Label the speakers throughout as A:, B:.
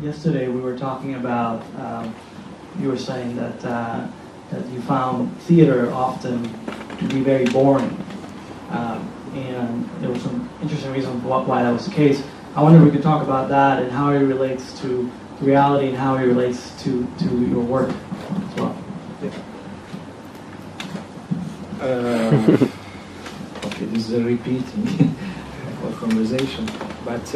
A: yesterday we were talking about, you were saying that that you found theater often to be very boring, and there were some interesting reasons why that was the case. I wonder if we could talk about that and how it relates to reality and how it relates to your work as well.
B: Okay, this is a repeating of conversation, but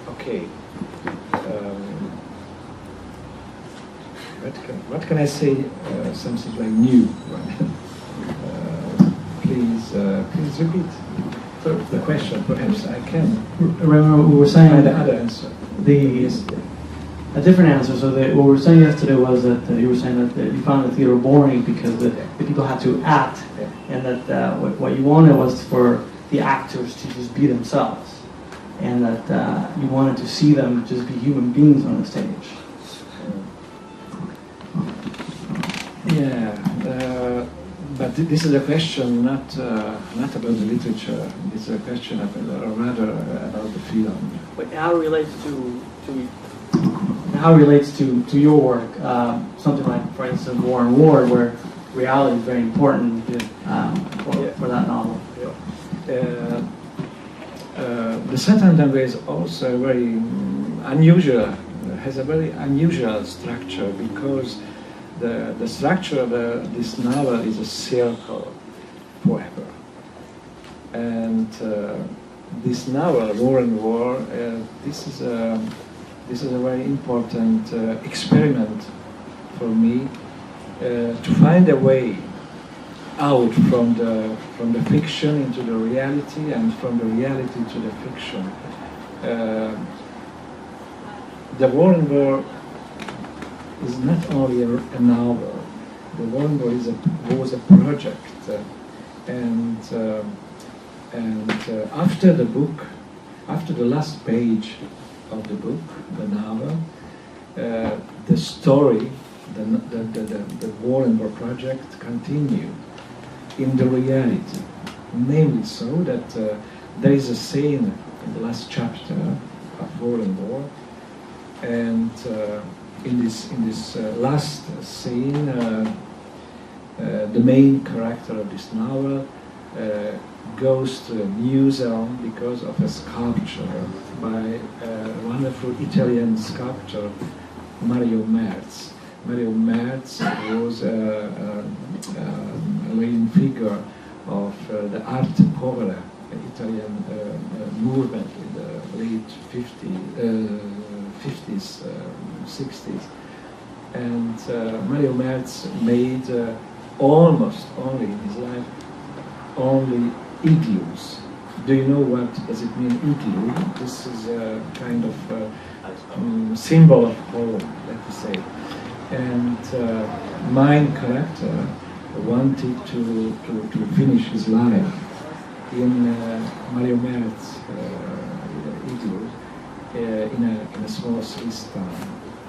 B: okay. What can I say? Something like new. Please repeat the question. Perhaps I can.
A: Remember, we were saying
B: the other answer.
A: A different answer. So what we were saying yesterday was that you were saying that you found the theater boring because the people had to act, and that what you wanted was for the actors to just be themselves, and that you wanted to see them just be human beings on the stage.
B: Yeah, but this is a question not about the literature. It's a question rather about the film.
A: But how it relates to your work, something like, for instance, War and War, where reality is very important for that novel.
B: Yeah. The Satantango is also very unusual, has a very unusual structure, because the structure of this novel is a circle forever. And this novel, War and War, this is a very important experiment for me to find a way out from the fiction into the reality, and from the reality to the fiction. The War and War is not only a novel. The War and War was a project, and after the book, after the last page of the book, the novel, the story, the War and War project continued in the reality, namely so that there is a scene in the last chapter of War and War, and in this last scene, the main character of this novel goes to a museum because of a sculpture by a wonderful Italian sculptor, Mauro Merz. Mauro Merz was a leading figure of the arte povera, Italian movement in the late 50s, 60s. And Mauro Merz made almost only in his life only igloos. Do you know what does it mean, igloo? This is a kind of symbol of home, let me say. And my character wanted to finish his life in Mauro Merz igloo in a small Swiss town,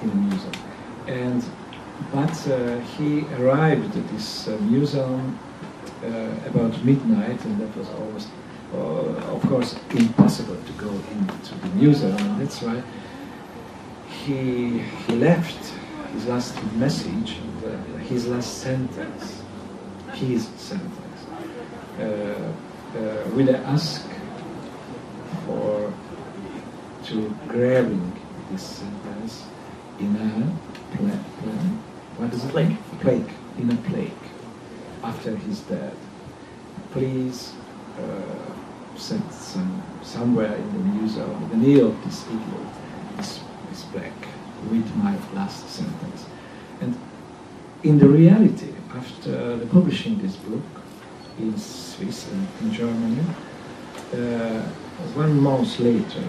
B: in a museum. But he arrived at this museum about midnight, and that was almost, of course, impossible to go into the museum, and that's why he left his last message, his last sentence, with a ask to grabbing this sentence in a plaque, in a plaque, after he's dead. Please set somewhere in the museum, the near of this igloo, this plaque with my last sentence. And in the reality, after publishing this book in Swiss and in Germany, 1 month later,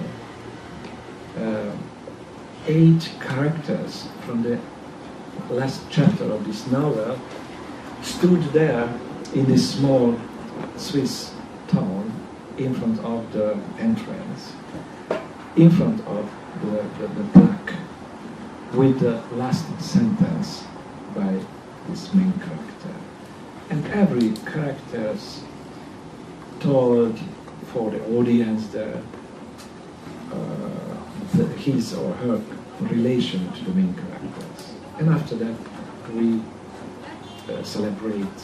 B: 8 characters from the last chapter of this novel stood there in this small Swiss town in front of the entrance, in front of the plaque, with the last sentence by this main character. And every character told for the audience there his or her relation to the main characters. And after that, we celebrate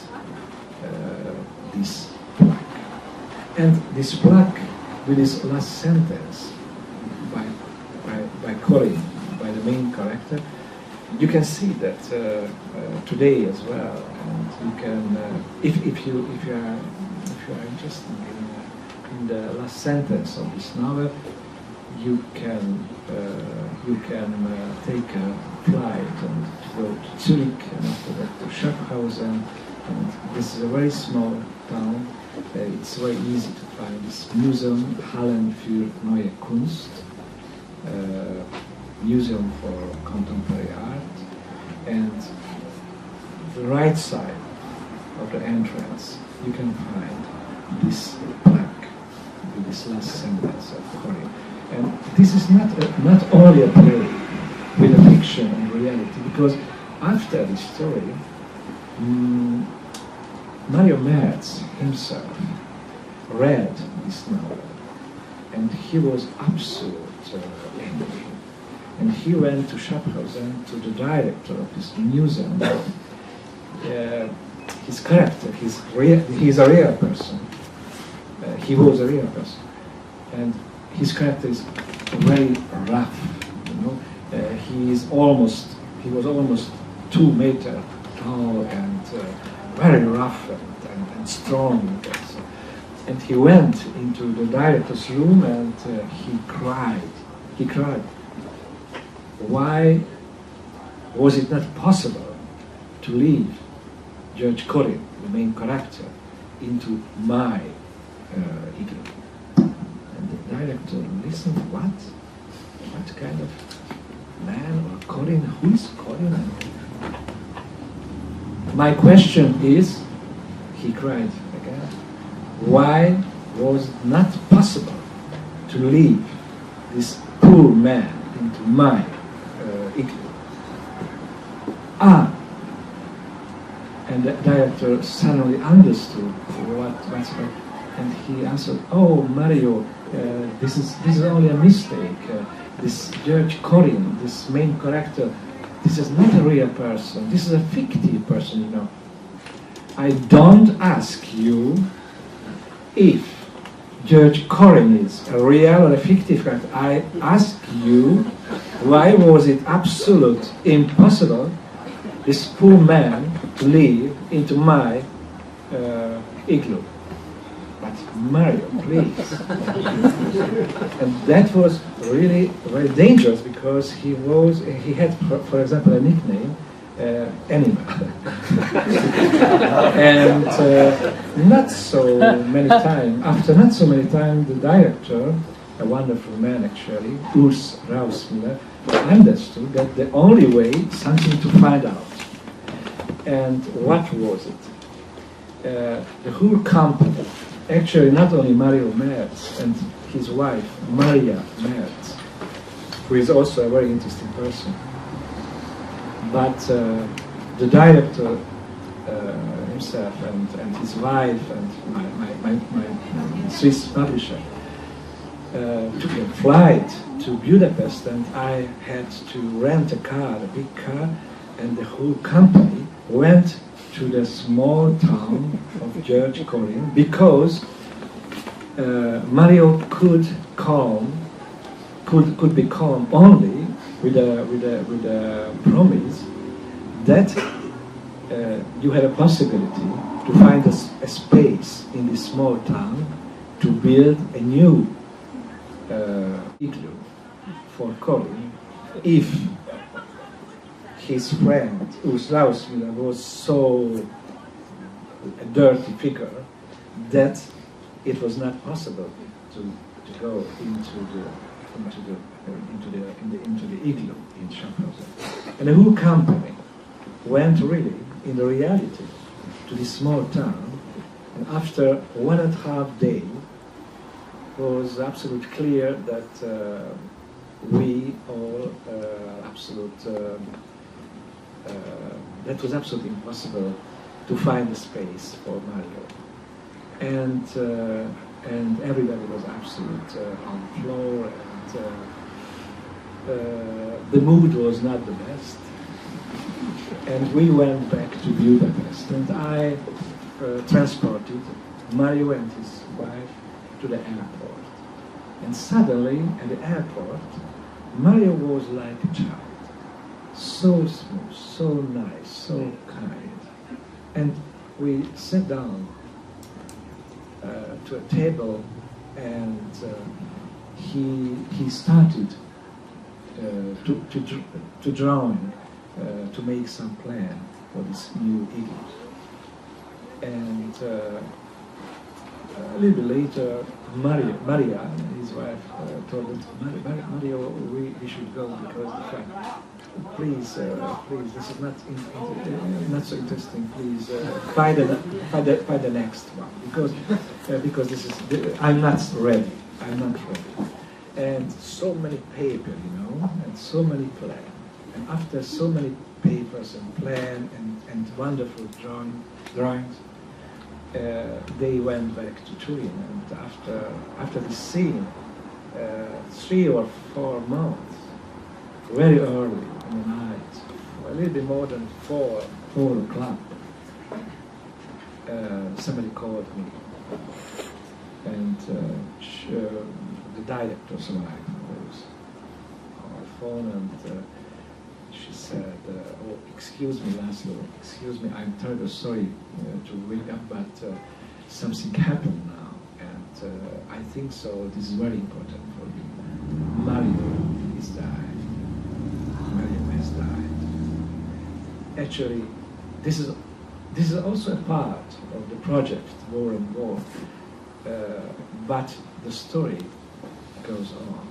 B: this plaque. And this plaque, with this last sentence by Corin, by the main character, you can see that today as well. And you can, if you are interested in the last sentence of this novel, you can take a flight and go to Zurich and after that to Schaffhausen. And this is a very small town. It's very easy to find this museum, Hallen für Neue Kunst, museum for contemporary art, and the right side of the entrance you can find this plaque with this last sentence of Corin. And this is not only a play with a fiction and reality, because after this story, Mario Merz himself read this novel, and he was absolutely angry. And he went to Schaffhausen, to the director of this museum. His character, he's a real person. He was a real person, and his character is very rough. You know, he was almost 2 meters tall and very rough and strong. And he went into the director's room and he cried. He cried. Why was it not possible to leave George Corin, the main character, into my igloo? And the director listened, what? What kind of man or Corin? Who is Corin? My question is, he cried again, why was it not possible to leave this poor man into my igloo? And the director suddenly understood what's what, and he answered, "Oh, Mario, this is only a mistake. This George Corin, this main character, this is not a real person. This is a fictive person, you know. I don't ask you if George Corin is a real or a fictive character. I ask you, why was it absolutely impossible this poor man to live into my igloo? But Mario, please." And that was really very dangerous, because he had, for example, a nickname, Animal. And not so many times, the director, a wonderful man actually, Urs Rausmiller, understood that the only way, something to find out. And what was it? The whole company, actually not only Mario Merz and his wife, Maria Merz, who is also a very interesting person, but the director himself and his wife and my Swiss publisher took a flight to Budapest, and I had to rent a big car, and the whole company went to the small town of George Corin, because Mario could be calm only with a promise that you had a possibility to find a space in this small town to build a new igloo for Corin, if his friend Urs Rausmiller was so a dirty figure that it was not possible to go into the igloo in Schaffhausen. And the whole company went really, in the reality, to this small town, and after 1.5 days, it was absolutely clear that we all that was absolutely impossible to find a space for Mario, and everybody was absolutely on the floor, the mood was not the best. And we went back to Budapest, and I transported Mario and his wife to the airport. And suddenly, at the airport, Mario was like a child. So smooth, so nice, so kind. And we sat down to a table, and he started to drawing, to make some plan for this new igloo. And a little bit later, Maria, his wife, told him, Mario, we should go because the fact, please, this is not so interesting. Please find the next one because this is I'm not ready. And so many paper, and so many plans. And after so many papers and plan and wonderful drawings, they went back to Turin. And after the scene, 3 or 4 months, very early in the night, a little bit more than 4 o'clock, somebody called me, and the director's wife was on the phone, and she said, "Oh, excuse me, Laszlo, excuse me, I'm terribly sorry to wake up, but something happened now, and I think so. This is very important for you. Mario is died. Mario has died." Actually, this is also a part of the project, more and more, but the story goes on.